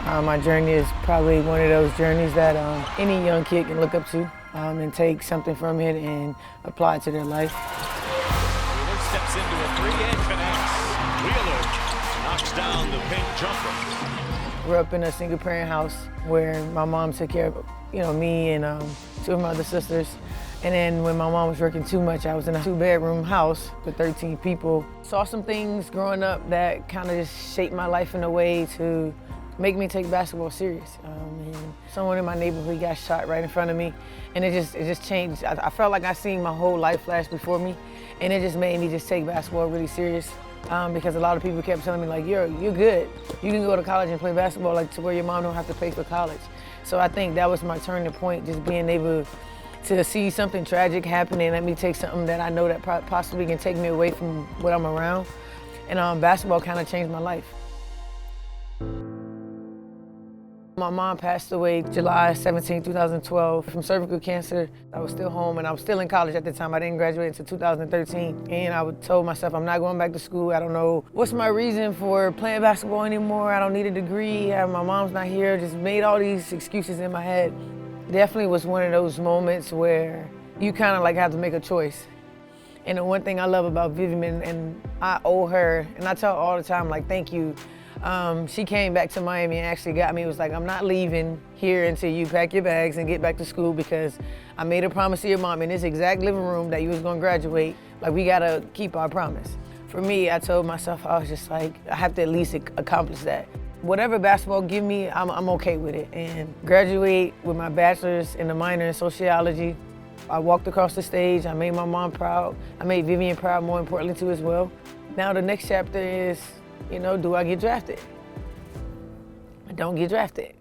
My journey is probably one of those journeys that any young kid can look up to and take something from it and apply it to their life. Wheeler steps into a three and connects. Wheeler knocks down the pink jumper. Grew up in a single-parent house where my mom took care of me and two of my other sisters. And then when my mom was working too much, I was in a two-bedroom house with 13 people. Saw some things growing up that kind of just shaped my life in a way to make me take basketball serious. And someone in my neighborhood got shot right in front of me, and it just changed. I felt like I seen my whole life flash before me, and it just made me just take basketball really serious. Because a lot of people kept telling me like, you're good. You can go to college and play basketball like to where your mom don't have to pay for college. So I think that was my turning point, just being able to see something tragic happen and let me take something that I know that possibly can take me away from what I'm around. And basketball kind of changed my life. My mom passed away July 17, 2012 from cervical cancer. I was still home and I was still in college at the time. I didn't graduate until 2013. And I told myself, I'm not going back to school. I don't know what's my reason for playing basketball anymore. I don't need a degree. My mom's not here. Just made all these excuses in my head. Definitely was one of those moments where you kind of like have to make a choice. And the one thing I love about Vivian, and I owe her, and I tell her all the time, like, thank you. She came back to Miami and actually got me. It was like, I'm not leaving here until you pack your bags and get back to school, because I made a promise to your mom in this exact living room that you was gonna graduate. Like, we gotta keep our promise. For me, I told myself, I was just like, I have to at least accomplish that. Whatever basketball give me, I'm okay with it. And graduate with my bachelor's and a minor in sociology. I walked across the stage, I made my mom proud. I made Vivian proud, more importantly too, as well. Now the next chapter is, do I get drafted? I don't get drafted.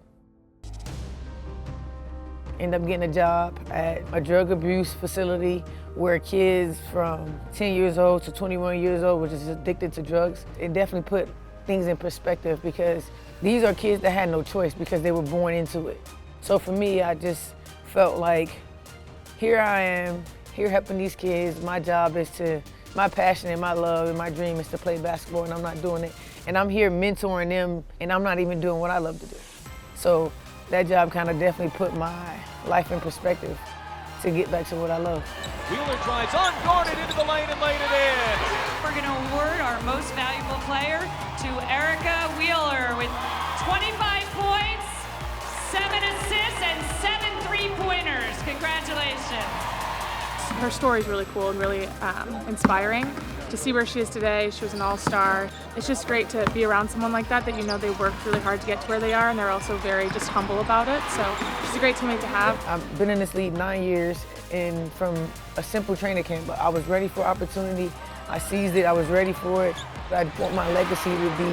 End up getting a job at a drug abuse facility where kids from 10 years old to 21 years old were just addicted to drugs. It definitely put things in perspective, because these are kids that had no choice because they were born into it. So for me, I just felt like, here I am, here helping these kids. My job is my passion and my love and my dream is to play basketball, and I'm not doing it. And I'm here mentoring them, and I'm not even doing what I love to do. So that job kind of definitely put my life in perspective to get back to what I love. Wheeler drives unguarded into the lane and laid it in. We're going to award our most valuable player to Erica Wheeler with 25 points, 7 assists, and 7 three-pointers. Congratulations. Her story is really cool and really inspiring. To see where she is today, she was an all-star. It's just great to be around someone like that you know they worked really hard to get to where they are, and they're also very just humble about it. So she's a great teammate to have. I've been in this league 9 years, and from a simple training camp, but I was ready for opportunity. I seized it, I was ready for it. I want my legacy to be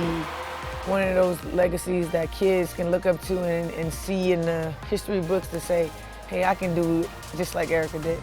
one of those legacies that kids can look up to and see in the history books to say, hey, I can do it just like Erica did.